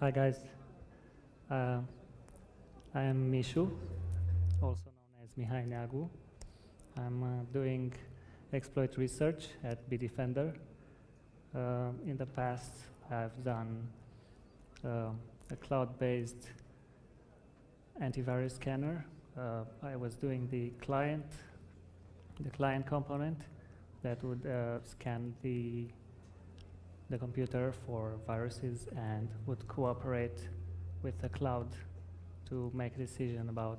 Hi guys, uh, I am Mishu, also known as Mihai Neagu. I'm doing exploit research at Bitdefender. In the past, I've done a cloud-based antivirus scanner. I was doing the client component that would scan the computer for viruses and would cooperate with the cloud to make a decision about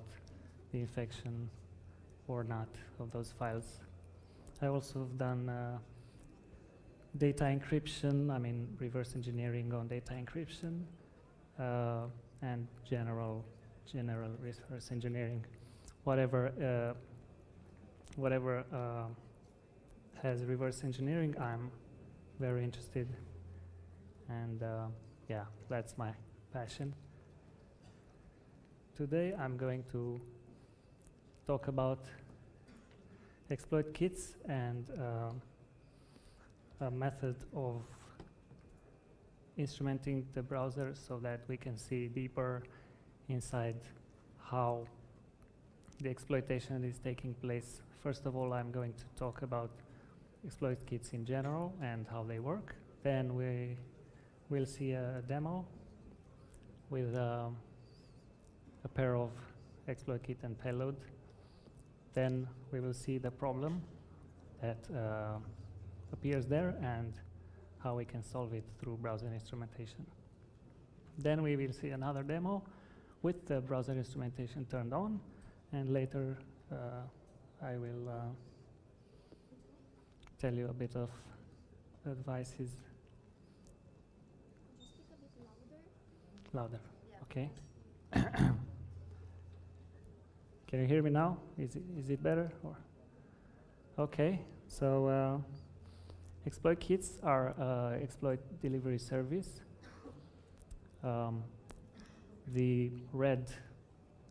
the infection or not of those files. I also have done data encryption, reverse engineering on data encryption, and general reverse engineering. Whatever has reverse engineering, I'm very interested, and yeah, that's my passion. Today I'm going to talk about exploit kits and a method of instrumenting the browser so that we can see deeper inside how the exploitation is taking place. First of all, I'm going to talk about exploit kits in general and how they work. Then we will see a demo with a pair of exploit kit and payload. Then we will see the problem that appears there and how we can solve it through browser instrumentation. Then we will see another demo with the browser instrumentation turned on, and later I will tell you a bit of advices. Could you speak a bit louder? Louder, yeah. Okay. Can you hear me now? Is it better? Or? Okay, so exploit kits are exploit delivery service. The red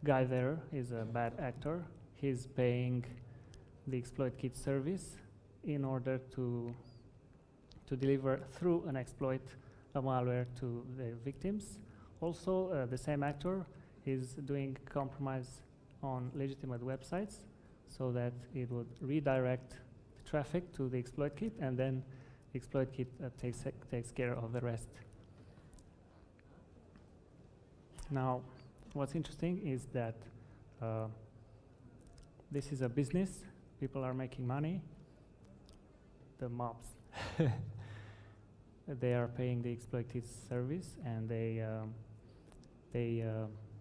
guy there is a bad actor. He's paying the exploit kit service in order to deliver through an exploit a malware to the victims. Also, the same actor is doing compromise on legitimate websites so that it would redirect the traffic to the exploit kit, and then the exploit kit takes care of the rest. Now, what's interesting is that this is a business. People are making money. The mobs, they are paying the exploit kit service, and they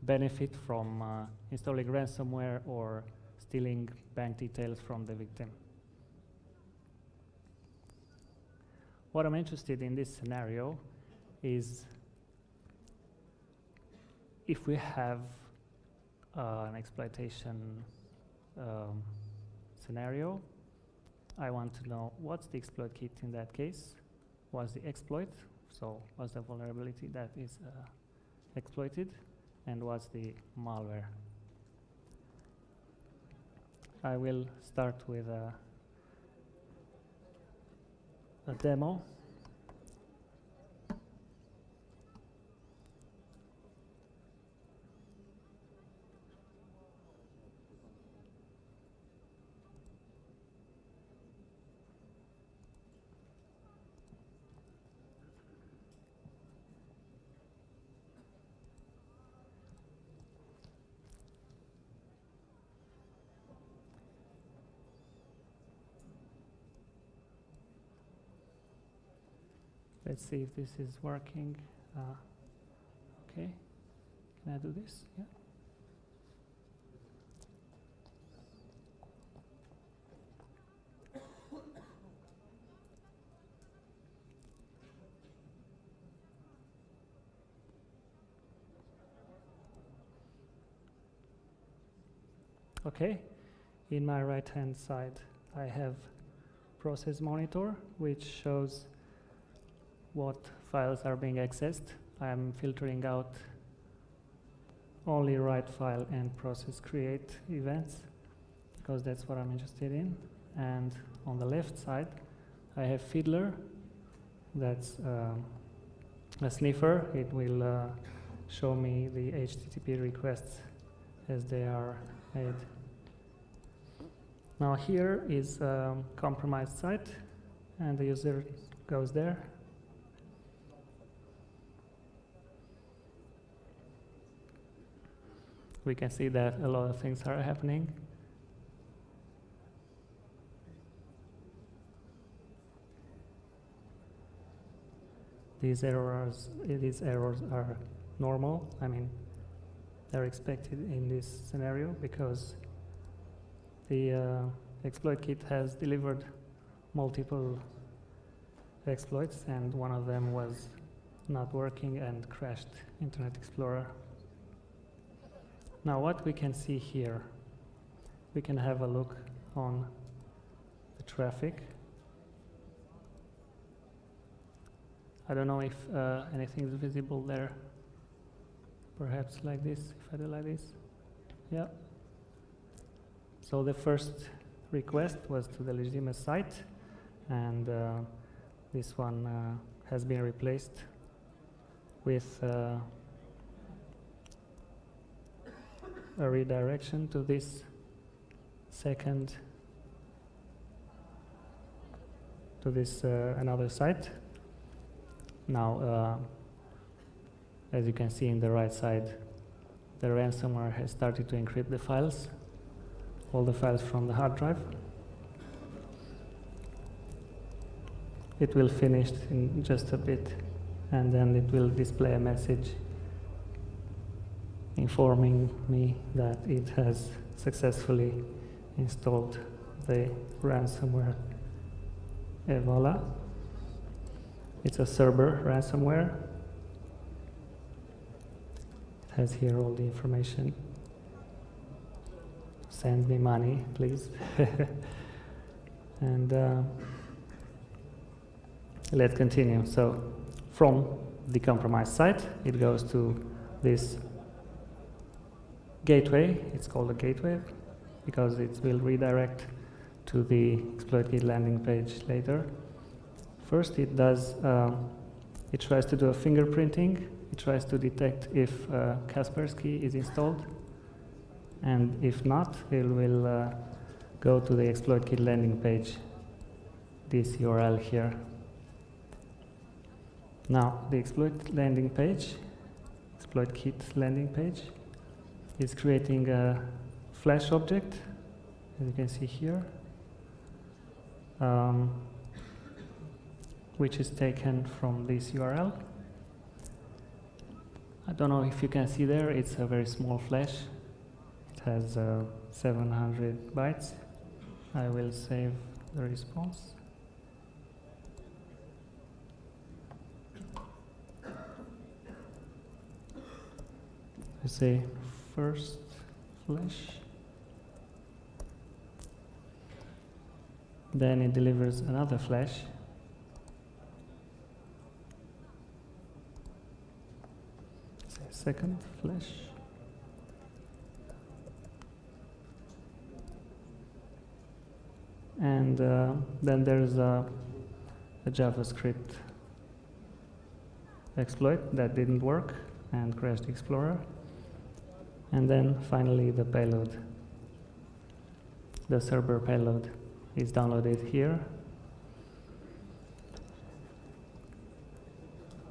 benefit from installing ransomware or stealing bank details from the victim. What I'm interested in this scenario is if we have an exploitation scenario, I want to know what's the exploit kit in that case, what's the exploit, so what's the vulnerability that is exploited, and what's the malware. I will start with a demo. Let's see if this is working. Okay, can I do this? Yeah. Okay, in my right-hand side, I have process monitor, which shows what files are being accessed. I'm filtering out only write file and process create events because that's what I'm interested in. And on the left side, I have Fiddler, that's a sniffer. It will show me the HTTP requests as they are made. Now here is a compromised site, and the user goes there. We can see that a lot of things are happening. These errors are normal. I mean, they're expected in this scenario because the exploit kit has delivered multiple exploits, and one of them was not working and crashed Internet Explorer. Now what we can see here, we can have a look on the traffic. I don't know if anything is visible there. Perhaps like this, if I do like this. Yeah. So the first request was to the legitimate site, and this one has been replaced with a redirection to this second, to this another site. Now, as you can see in the right side, the ransomware has started to encrypt the files, all the files from the hard drive. It will finish in just a bit, and then it will display a message informing me that it has successfully installed the ransomware Evola. It's a Cerber ransomware. It has here all the information. Send me money, please. And let's continue. So from the compromised site, it goes to this gateway. It's called a gateway because it will redirect to the exploit kit landing page later. First, it does. It tries to do a fingerprinting. It tries to detect if Kaspersky is installed, and if not, it will go to the exploit kit landing page. This URL here. Now, the exploit landing page, exploit kit landing page, is creating a flash object, as you can see here, which is taken from this URL. I don't know if you can see there, it's a very small flash. It has 700 bytes. I will save the response. I say first flash. Then it delivers another flash. Say second flash. And then there's a JavaScript exploit that didn't work and crashed Explorer. And then finally the payload, the Cerber payload, is downloaded here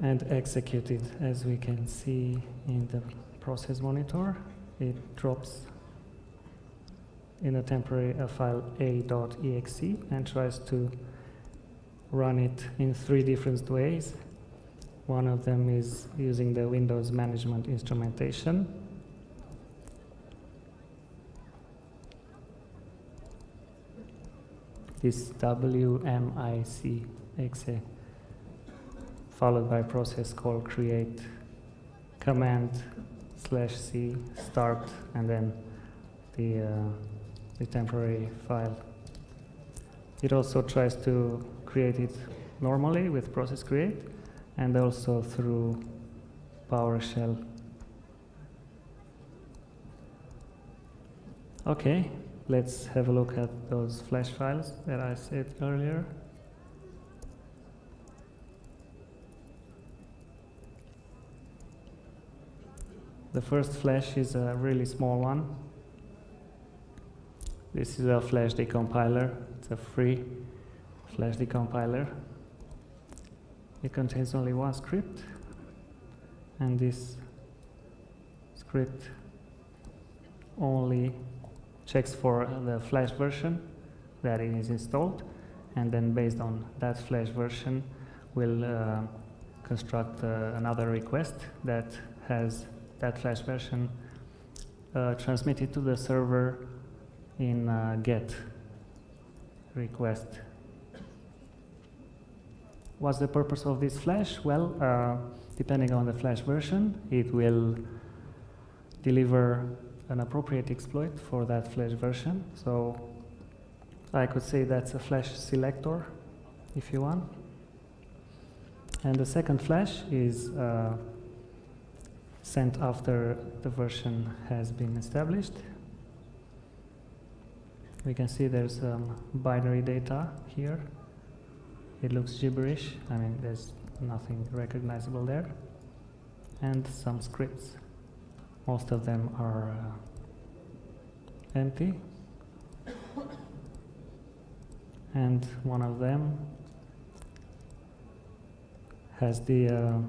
and executed. As we can see in the process monitor, it drops in a temporary file a.exe and tries to run it in 3 different ways. One of them is using the Windows management instrumentation. This WMIC exe, followed by a process called create command/c start, and then the temporary file. It also tries to create it normally with process create, and also through PowerShell. Okay. Let's have a look at those flash files that I said earlier. The first flash is a really small one. This is a flash decompiler. It's a free flash decompiler. It contains only one script, and this script only checks for the flash version that it is installed, and then based on that flash version will construct another request that has that flash version transmitted to the server in GET request. What's the purpose of this flash? Well, depending on the flash version, it will deliver an appropriate exploit for that flash version. So I could say that's a flash selector, if you want. And the second flash is sent after the version has been established. We can see there's binary data here. It looks gibberish. I mean, there's nothing recognizable there. And some scripts. Most of them are empty. And one of them has the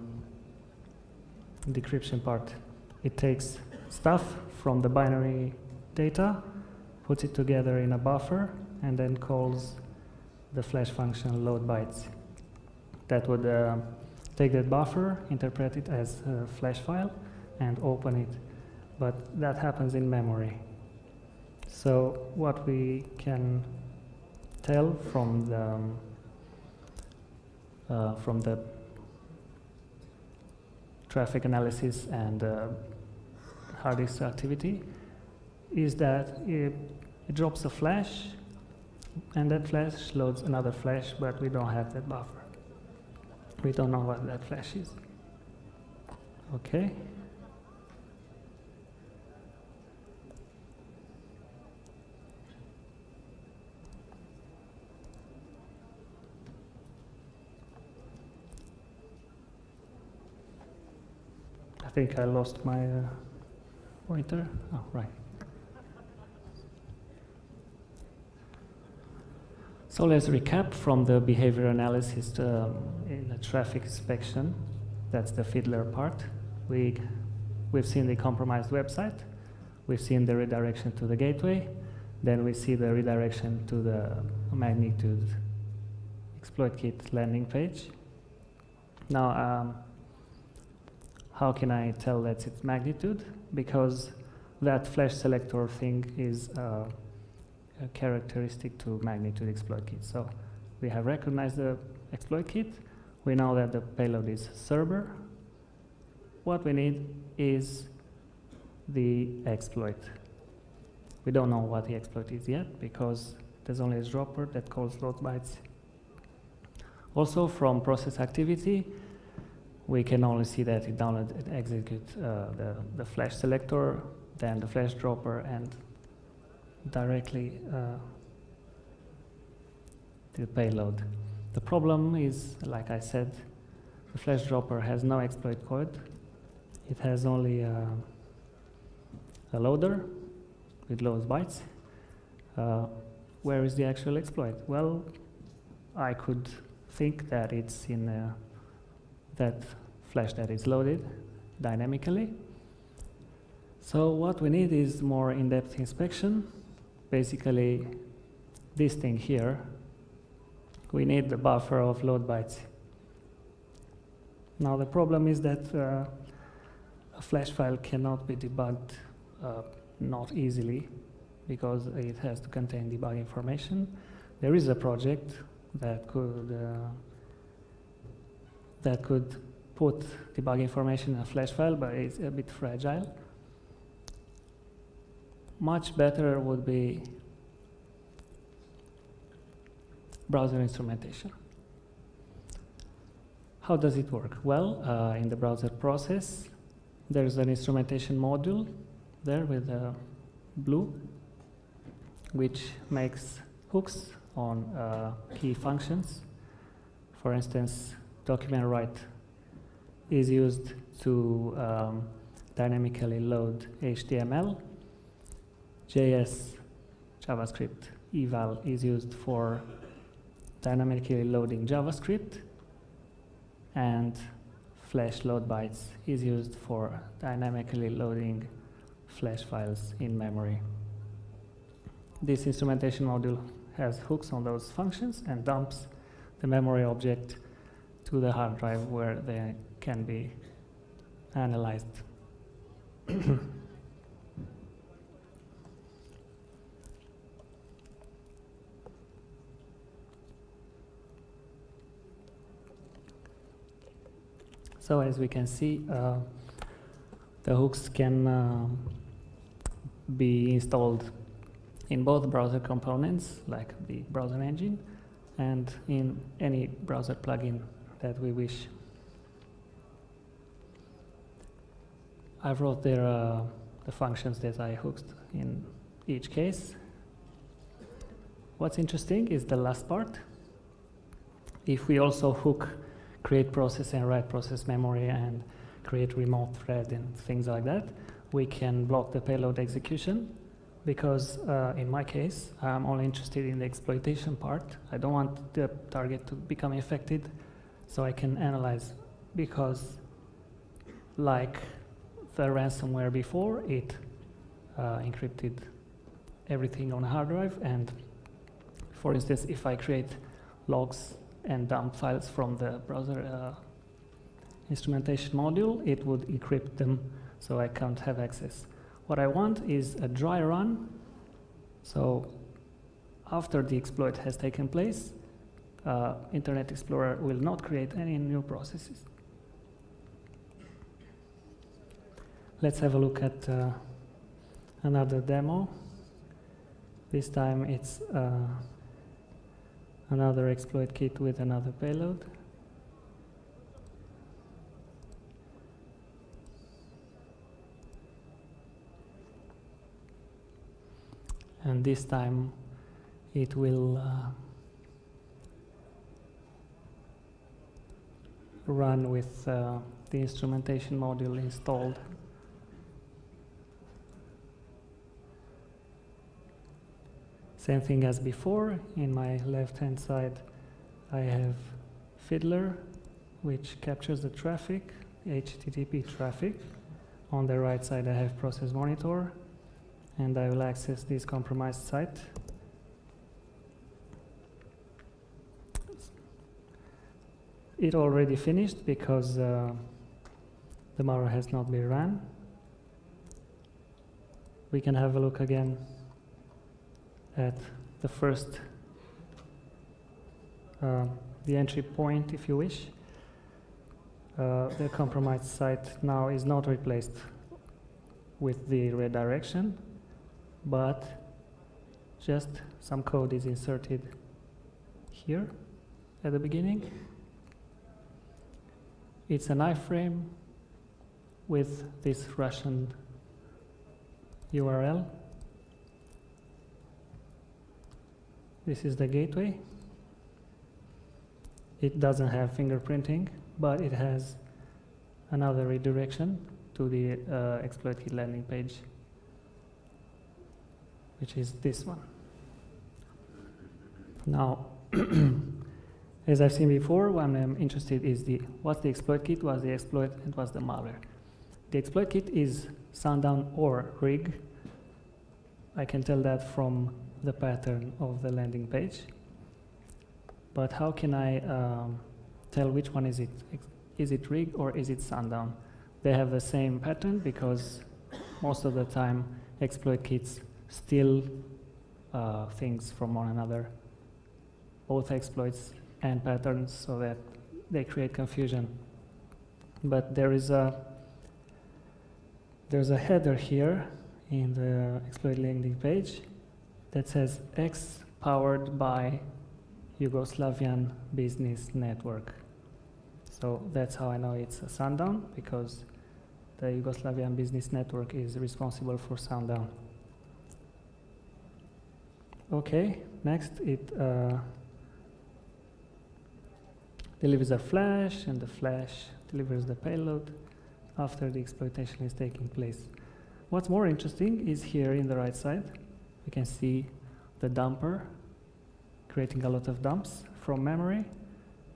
decryption part. It takes stuff from the binary data, puts it together in a buffer, and then calls the flash function load bytes. That would take that buffer, interpret it as a flash file, and open it. But that happens in memory. So what we can tell from the traffic analysis and hard disk activity is that it drops a flash, and that flash loads another flash, but we don't have that buffer. We don't know what that flash is. Okay. I think I lost my pointer. Oh, right. So let's recap from the behavior analysis in the traffic inspection. That's the fiddler part. We've seen the compromised website. We've seen the redirection to the gateway. Then we see the redirection to the magnitude exploit kit landing page. Now, how can I tell that's its magnitude? Because that flash selector thing is a characteristic to magnitude exploit kit. So we have recognized the exploit kit. We know that the payload is server. What we need is the exploit. We don't know what the exploit is yet because there's only a dropper that calls load bytes. Also from process activity, we can only see that it downloads and executes the flash selector, then the flash dropper, and directly to the payload. The problem is, like I said, the flash dropper has no exploit code. It has only a loader with loads bytes. Where is the actual exploit? Well, I could think that it's in that flash that is loaded dynamically. So what we need is more in-depth inspection. Basically, this thing here, we need the buffer of load bytes. Now the problem is that a flash file cannot be debugged not easily because it has to contain debug information. There is a project that could put debug information in a flash file, but it's a bit fragile. Much better would be browser instrumentation. How does it work? Well, in the browser process, there's an instrumentation module there with blue, which makes hooks on key functions. For instance, document write is used to dynamically load HTML. JS JavaScript eval is used for dynamically loading JavaScript, and flash load bytes is used for dynamically loading flash files in memory. This instrumentation module has hooks on those functions and dumps the memory object to the hard drive where they can be analyzed. So as we can see, the hooks can be installed in both browser components, like the browser engine, and in any browser plugin that we wish. I wrote there the functions that I hooked in each case. What's interesting is the last part. If we also hook create process and write process memory and create remote thread and things like that, we can block the payload execution, because in my case, I'm only interested in the exploitation part. I don't want the target to become infected, so I can analyze, because like the ransomware before, it encrypted everything on a hard drive, and for instance, if I create logs and dump files from the browser instrumentation module, it would encrypt them so I can't have access. What I want is a dry run, so after the exploit has taken place, Internet Explorer will not create any new processes. Let's have a look at another demo. This time it's another exploit kit with another payload. And this time it will run with the instrumentation module installed. Same thing as before. In my left-hand side, I have Fiddler, which captures the traffic, HTTP traffic. On the right side, I have Process Monitor, and I will access this compromised site. It already finished because the malware has not been run. We can have a look again at the first, the entry point, if you wish. The compromised site now is not replaced with the redirection, but just some code is inserted here at the beginning. It's an iframe with this Russian URL. This is the gateway. It doesn't have fingerprinting, but it has another redirection to the exploit kit landing page, which is this one. Now, as I've seen before, what I'm interested is what's the exploit kit, what's the exploit, and what's the malware. The exploit kit is Sundown or rig. I can tell that from the pattern of the landing page. But how can I tell which one is it? Is it rig or is it Sundown? They have the same pattern because most of the time exploit kits steal things from one another, both exploits and patterns, so that they create confusion. But there's a header here in the exploit landing page that says X powered by Yugoslavian Business Network. So that's how I know it's a Sundown, because the Yugoslavian Business Network is responsible for Sundown. Okay, next it delivers a flash, and the flash delivers the payload. after the exploitation is taking place. What's more interesting is here in the right side, we can see the dumper creating a lot of dumps from memory.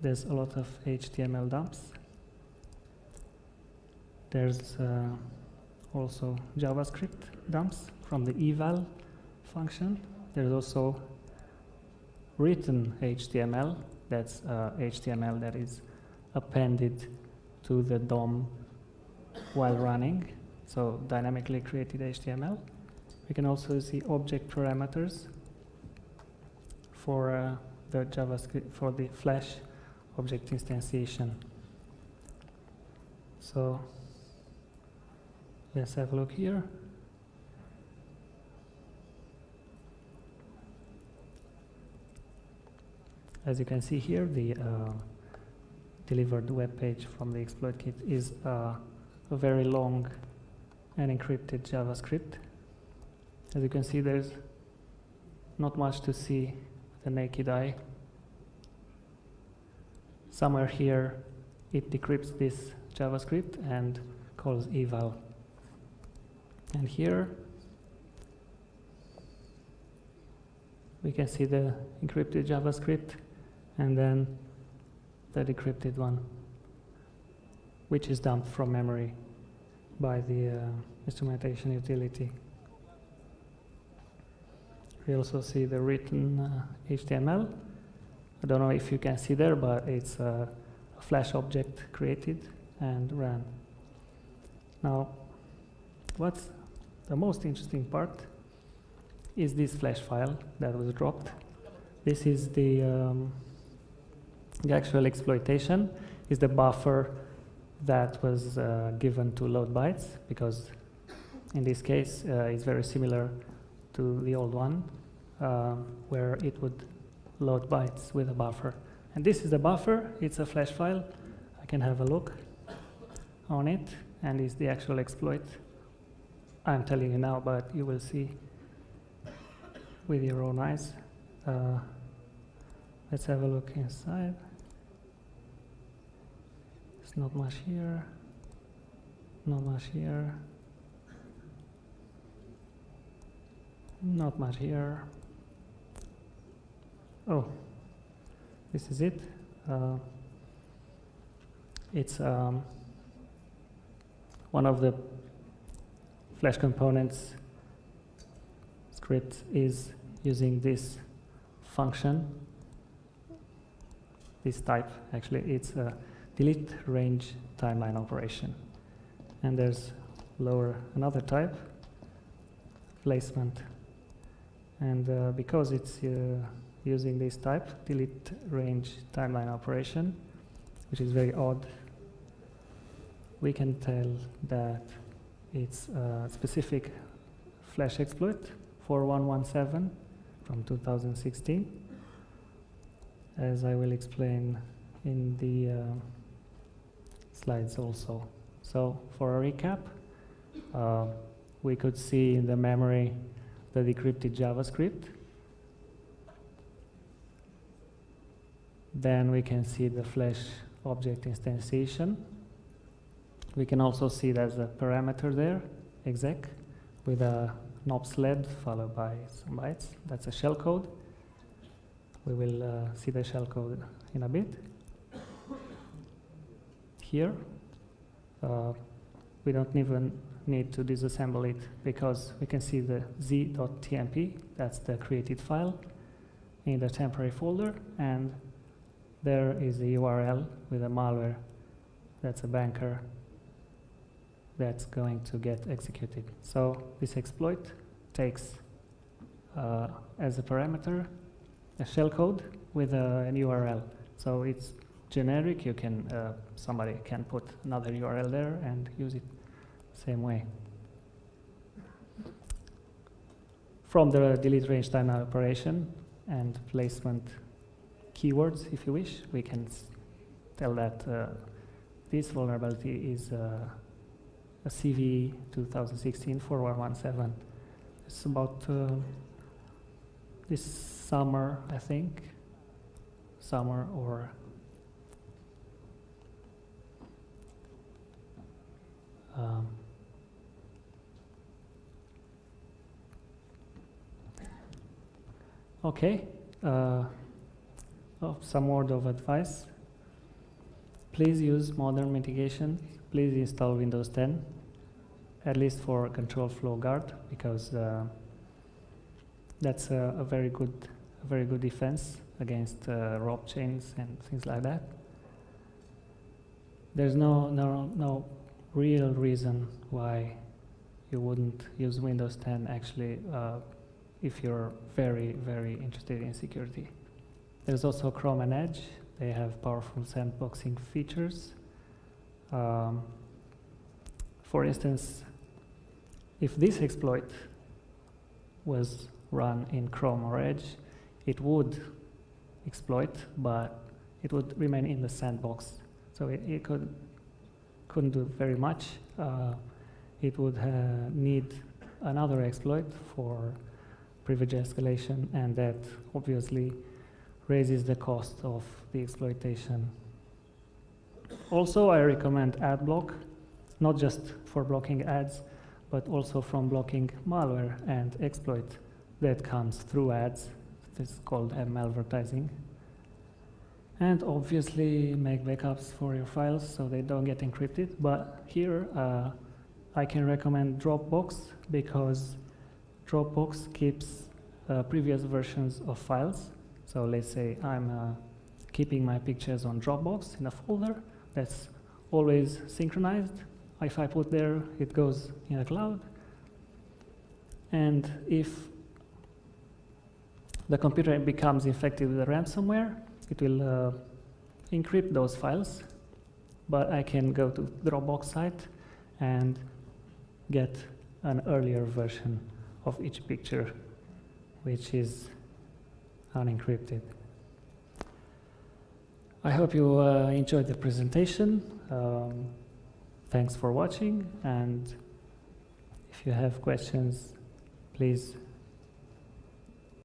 There's a lot of HTML dumps. There's also JavaScript dumps from the eval function. There's also written HTML. That's HTML that is appended to the DOM while running, so dynamically created HTML. We can also see object parameters for the JavaScript, for the Flash object instantiation. So let's have a look here. As you can see here, the delivered web page from the exploit kit is a very long and encrypted JavaScript. As you can see, there's not much to see with the naked eye. Somewhere here, it decrypts this JavaScript and calls eval. And here, we can see the encrypted JavaScript and then the decrypted one, which is dumped from memory by the instrumentation utility. We also see the written HTML. I don't know if you can see there, but it's a Flash object created and ran. Now, what's the most interesting part is this Flash file that was dropped. This is the actual exploitation, is the buffer that was given to load bytes, because in this case it's very similar to the old one, where it would load bytes with a buffer. And this is the buffer, it's a Flash file. I can have a look on it, and it's the actual exploit. I'm telling you now, but you will see with your own eyes. Let's have a look inside. There's not much here, not much here, not much here. Oh, this is it. It's one of the Flash components script is using this function, this type. Actually, it's a delete range timeline operation. And there's another type, placement. And because it's using this type, delete range timeline operation, which is very odd, we can tell that it's a specific Flash exploit 4117 from 2016, as I will explain in the slides also. So for a recap, we could see in the memory the decrypted JavaScript. Then we can see the Flash object instantiation. We can also see there's a parameter there, exec, with a nops led followed by some bytes. That's a shellcode. We will see the shellcode in a bit. Here, we don't even need to disassemble it because we can see the z.tmp, that's the created file, in the temporary folder, and there is the URL with a malware. That's a banker that's going to get executed. So this exploit takes as a parameter a shellcode with an URL. So it's generic. You can somebody can put another URL there and use it same way. From the delete range timeline operation and placement keywords, if you wish, we can tell that this vulnerability is a CVE 2016 4117. It's about this summer, I think, summer or Okay, some word of advice. Please use modern mitigation. Please install Windows 10, at least for control flow guard, because that's a very good defense against rob chains and things like that. There's no real reason why you wouldn't use Windows 10 actually if you're very interested in security. There's also Chrome and Edge. They have powerful sandboxing features. For instance, if this exploit was run in Chrome or Edge, it would exploit, but it would remain in the sandbox. So it couldn't do very much. It would need another exploit for privilege escalation, and that obviously raises the cost of the exploitation. Also, I recommend AdBlock, not just for blocking ads, but also from blocking malware and exploit that comes through ads. This is called malvertising. And obviously make backups for your files so they don't get encrypted. But here I can recommend Dropbox, because Dropbox keeps previous versions of files. So let's say I'm keeping my pictures on Dropbox in a folder that's always synchronized. If I put there, it goes in the cloud. And if the computer becomes infected with a ransomware, it will encrypt those files, but I can go to Dropbox site and get an earlier version of each picture, which is unencrypted. I hope you enjoyed the presentation. Thanks for watching, and if you have questions, please